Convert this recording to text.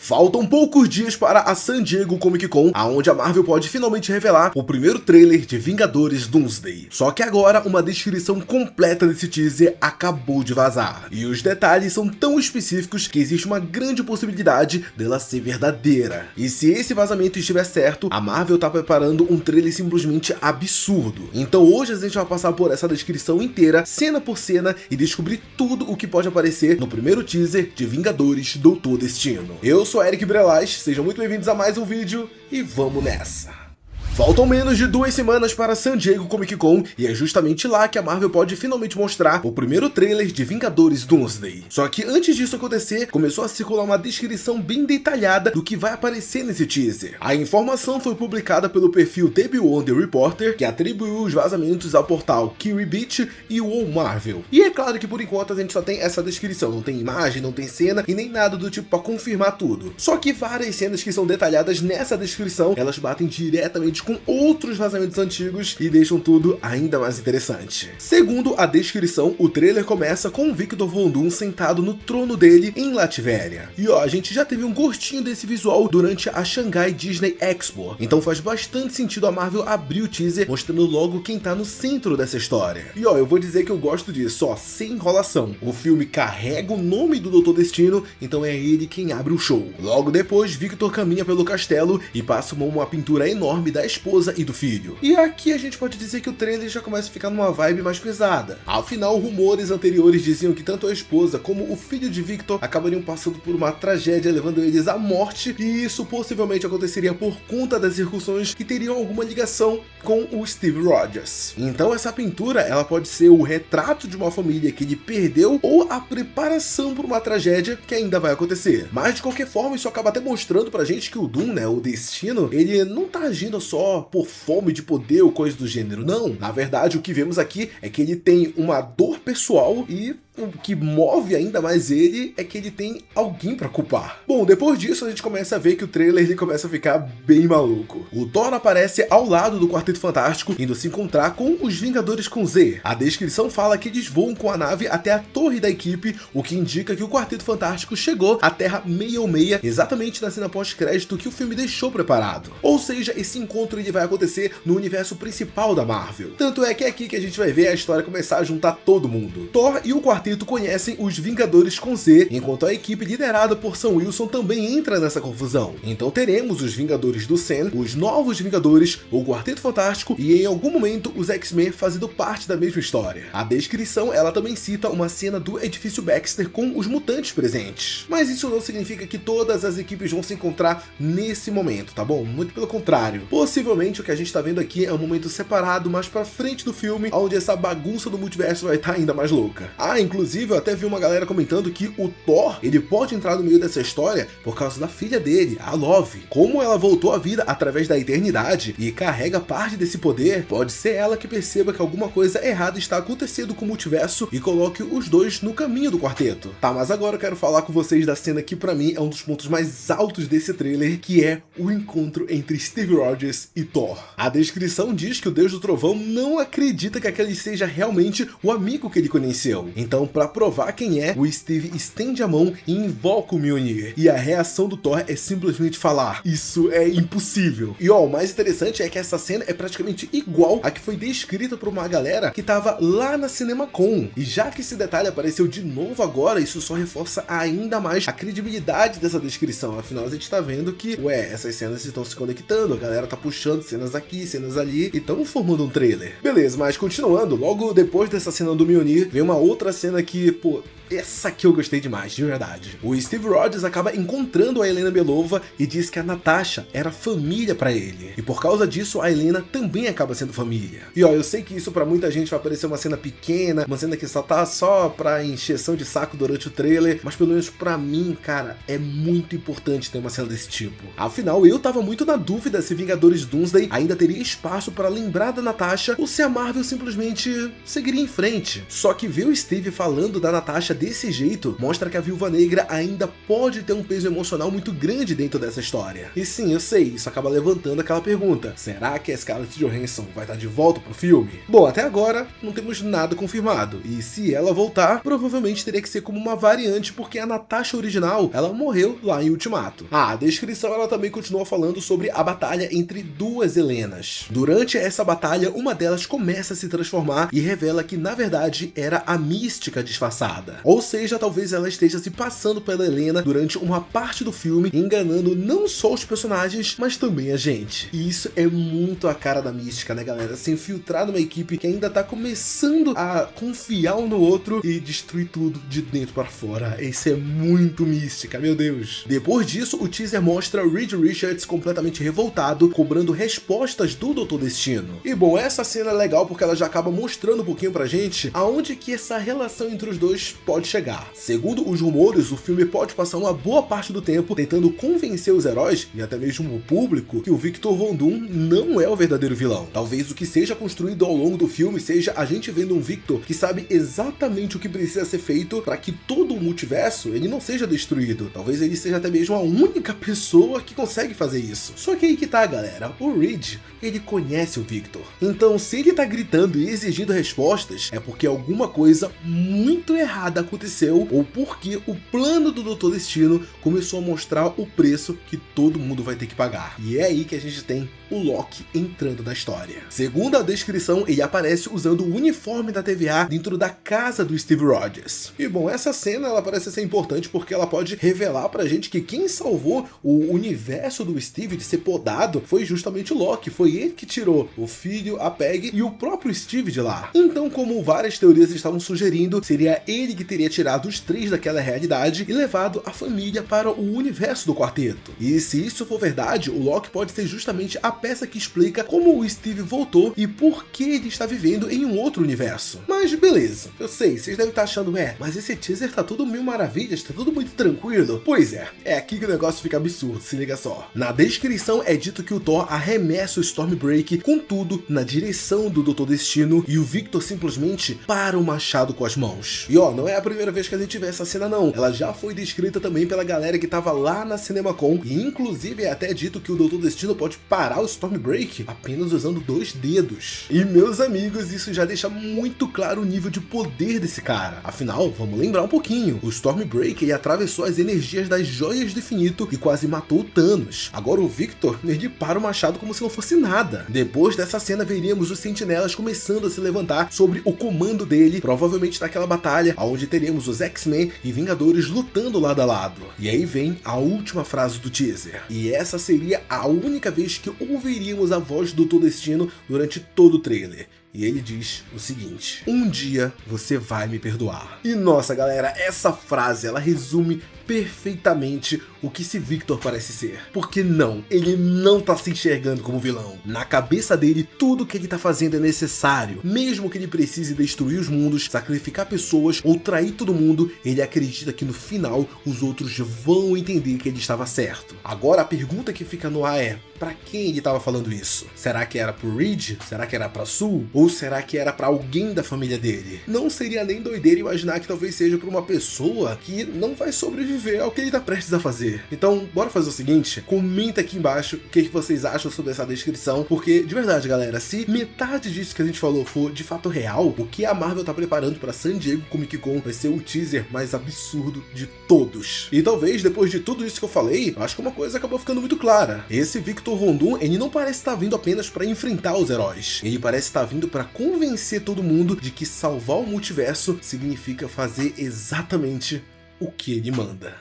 Faltam poucos dias para a San Diego Comic Con, aonde a Marvel pode finalmente revelar o primeiro trailer de Vingadores Doomsday. Só que agora uma descrição completa desse teaser acabou de vazar. E os detalhes são tão específicos que existe uma grande possibilidade dela ser verdadeira. E se esse vazamento estiver certo, a Marvel tá preparando um trailer simplesmente absurdo. Então hoje a gente vai passar por essa descrição inteira, cena por cena, e descobrir tudo o que pode aparecer no primeiro teaser de Vingadores Doutor Destino. Eu sou Eric Brelas, sejam muito bem-vindos a mais um vídeo e vamos nessa! Faltam menos de 2 semanas para San Diego Comic Con e é justamente lá que a Marvel pode finalmente mostrar o primeiro trailer de Vingadores Doomsday. Só que antes disso acontecer, começou a circular uma descrição bem detalhada do que vai aparecer nesse teaser. A informação foi publicada pelo perfil TB1 The Reporter, que atribuiu os vazamentos ao portal Kiribit e o All Marvel. E é claro que por enquanto a gente só tem essa descrição, não tem imagem, não tem cena e nem nada do tipo para confirmar tudo. Só que várias cenas que são detalhadas nessa descrição, elas batem diretamente com outros vazamentos antigos e deixam tudo ainda mais interessante. Segundo a descrição, o trailer começa com o Victor Von Doom sentado no trono dele em Latvéria. E ó, a gente já teve um gostinho desse visual durante a Shanghai Disney Expo, então faz bastante sentido a Marvel abrir o teaser mostrando logo quem tá no centro dessa história. E ó, eu vou dizer que eu gosto disso, ó, sem enrolação. O filme carrega o nome do Doutor Destino, então é ele quem abre o show. Logo depois, Victor caminha pelo castelo e passa uma pintura enorme da esposa e do filho. E aqui a gente pode dizer que o trailer já começa a ficar numa vibe mais pesada. Afinal, rumores anteriores diziam que tanto a esposa como o filho de Victor acabariam passando por uma tragédia, levando eles à morte, e isso possivelmente aconteceria por conta das circunstâncias que teriam alguma ligação com o Steve Rogers. Então essa pintura, ela pode ser o retrato de uma família que ele perdeu ou a preparação para uma tragédia que ainda vai acontecer. Mas de qualquer forma, isso acaba até mostrando pra gente que o Doom, né, o Destino, ele não tá agindo só por fome de poder ou coisa do gênero, não. Na verdade, o que vemos aqui é que ele tem uma dor pessoal e o que move ainda mais ele é que ele tem alguém pra culpar. Bom, depois disso a gente começa a ver que o trailer ele começa a ficar bem maluco. O Thor aparece ao lado do Quarteto Fantástico, indo se encontrar com os Vingadores com Z. A descrição fala que eles voam com a nave até a torre da equipe, o que indica que o Quarteto Fantástico chegou à Terra 616, exatamente na cena pós-crédito que o filme deixou preparado. Ou seja, esse encontro ele vai acontecer no universo principal da Marvel. Tanto é que é aqui que a gente vai ver a história começar a juntar todo mundo. Thor e o Quarteto conhecem os Vingadores com Z, enquanto a equipe liderada por Sam Wilson também entra nessa confusão. Então teremos os Vingadores do Sam, os Novos Vingadores, o Quarteto Fantástico e em algum momento os X-Men fazendo parte da mesma história. A descrição ela também cita uma cena do edifício Baxter com os mutantes presentes. Mas isso não significa que todas as equipes vão se encontrar nesse momento, tá bom? Muito pelo contrário. Possivelmente o que a gente tá vendo aqui é um momento separado mais pra frente do filme, onde essa bagunça do multiverso vai estar ainda mais louca. Inclusive, eu até vi uma galera comentando que o Thor, ele pode entrar no meio dessa história por causa da filha dele, a Love. Como ela voltou à vida através da eternidade e carrega parte desse poder, pode ser ela que perceba que alguma coisa errada está acontecendo com o multiverso e coloque os dois no caminho do quarteto. Tá, mas agora eu quero falar com vocês da cena que pra mim é um dos pontos mais altos desse trailer, que é o encontro entre Steve Rogers e Thor. A descrição diz que o Deus do Trovão não acredita que aquele seja realmente o amigo que ele conheceu. Então, pra provar quem é, o Steve estende a mão e invoca o Mjolnir. E a reação do Thor é simplesmente falar: isso é impossível. E ó, o mais interessante é que essa cena é praticamente igual a que foi descrita por uma galera que tava lá na CinemaCon. E já que esse detalhe apareceu de novo agora, isso só reforça ainda mais a credibilidade dessa descrição. Afinal, a gente tá vendo que, essas cenas estão se conectando, a galera tá puxando cenas aqui, cenas ali, e estão formando um trailer. Beleza, mas continuando, logo depois dessa cena do Mjolnir, vem uma outra cena que, pô, essa aqui eu gostei demais, de verdade. O Steve Rogers acaba encontrando a Helena Belova e diz que a Natasha era família pra ele. E por causa disso, a Helena também acaba sendo família. E ó, eu sei que isso pra muita gente vai parecer uma cena pequena, uma cena que só tá só pra encheção de saco durante o trailer, mas pelo menos pra mim, cara, é muito importante ter uma cena desse tipo. Afinal, eu tava muito na dúvida se Vingadores Doomsday ainda teria espaço pra lembrar da Natasha ou se a Marvel simplesmente seguiria em frente. Só que ver o Steve falando da Natasha desse jeito, mostra que a Viúva Negra ainda pode ter um peso emocional muito grande dentro dessa história. E sim, eu sei, isso acaba levantando aquela pergunta: será que a Scarlett Johansson vai estar de volta pro filme? Bom, até agora não temos nada confirmado, e se ela voltar, provavelmente teria que ser como uma variante, porque a Natasha original, ela morreu lá em Ultimato. A descrição ela também continua falando sobre a batalha entre duas Helenas. Durante essa batalha, uma delas começa a se transformar e revela que na verdade era a Mística disfarçada. Ou seja, talvez ela esteja se passando pela Helena durante uma parte do filme, enganando não só os personagens, mas também a gente. E isso é muito a cara da Mística, né, galera? Se infiltrar numa equipe que ainda tá começando a confiar um no outro e destruir tudo de dentro para fora. Esse é muito Mística, meu Deus. Depois disso, o teaser mostra Reed Richards completamente revoltado, cobrando respostas do Doutor Destino. E bom, essa cena é legal porque ela já acaba mostrando um pouquinho pra gente aonde que essa relação entre os dois pode chegar. Segundo os rumores, o filme pode passar uma boa parte do tempo tentando convencer os heróis, e até mesmo o público, que o Victor Von Doom não é o verdadeiro vilão. Talvez o que seja construído ao longo do filme seja a gente vendo um Victor que sabe exatamente o que precisa ser feito para que todo o multiverso ele não seja destruído. Talvez ele seja até mesmo a única pessoa que consegue fazer isso. Só que aí que tá, galera, o Reed, ele conhece o Victor. Então, se ele tá gritando e exigindo respostas, é porque alguma coisa muito errada aconteceu, ou porque o plano do Doutor Destino começou a mostrar o preço que todo mundo vai ter que pagar. E é aí que a gente tem o Loki entrando na história. Segundo a descrição, ele aparece usando o uniforme da TVA dentro da casa do Steve Rogers. E bom, essa cena ela parece ser importante porque ela pode revelar pra gente que quem salvou o universo do Steve de ser podado foi justamente o Loki. Foi ele que tirou o filho, a Peggy e o próprio Steve de lá. Então, como várias teorias estavam sugerindo, seria ele que teria tirado os três daquela realidade e levado a família para o universo do quarteto. E se isso for verdade, o Loki pode ser justamente a peça que explica como o Steve voltou e por que ele está vivendo em um outro universo. Mas beleza, eu sei, vocês devem estar achando, mas esse teaser tá tudo mil maravilhas, tá tudo muito tranquilo. Pois é aqui que o negócio fica absurdo, se liga só. Na descrição é dito que o Thor arremessa o Stormbreak com tudo na direção do Doutor Destino e o Victor simplesmente para o machado com as mãos. E ó, não é a primeira vez que a gente vê essa cena não, ela já foi descrita também pela galera que tava lá na CinemaCon e inclusive é até dito que o Doutor Destino pode parar o Stormbreak apenas usando 2 dedos. E meus amigos, isso já deixa muito claro o nível de poder desse cara. Afinal, vamos lembrar um pouquinho, o Stormbreak ele atravessou as energias das Joias do Infinito e quase matou o Thanos. Agora o Victor, ele para o machado como se não fosse nada. Depois dessa cena veríamos os Sentinelas começando a se levantar sobre o comando dele, provavelmente naquela batalha onde teremos os X-Men e Vingadores lutando lado a lado. E aí vem a última frase do teaser. E essa seria a única vez que ouviríamos a voz do Doutor Destino durante todo o trailer. E ele diz o seguinte: um dia você vai me perdoar. E nossa galera, essa frase ela resume perfeitamente o que esse Victor parece ser. Porque não, ele não tá se enxergando como vilão. Na cabeça dele, tudo que ele tá fazendo é necessário. Mesmo que ele precise destruir os mundos, sacrificar pessoas ou trair todo mundo, ele acredita que no final os outros vão entender que ele estava certo. Agora a pergunta que fica no ar é: pra quem ele estava falando isso? Será que era pro Reed? Será que era pra Sue? Ou será que era pra alguém da família dele? Não seria nem doideira imaginar que talvez seja pra uma pessoa que não vai sobreviver ao que ele tá prestes a fazer. Então, bora fazer o seguinte, comenta aqui embaixo o que vocês acham sobre essa descrição, porque, de verdade, galera, se metade disso que a gente falou for de fato real, o que a Marvel tá preparando pra San Diego Comic Con vai ser o teaser mais absurdo de todos. E talvez, depois de tudo isso que eu falei, eu acho que uma coisa acabou ficando muito clara. Esse Victor Von Doom, ele não parece estar vindo apenas pra enfrentar os heróis. Ele parece estar vindo pra convencer todo mundo de que salvar o multiverso significa fazer exatamente o que ele manda.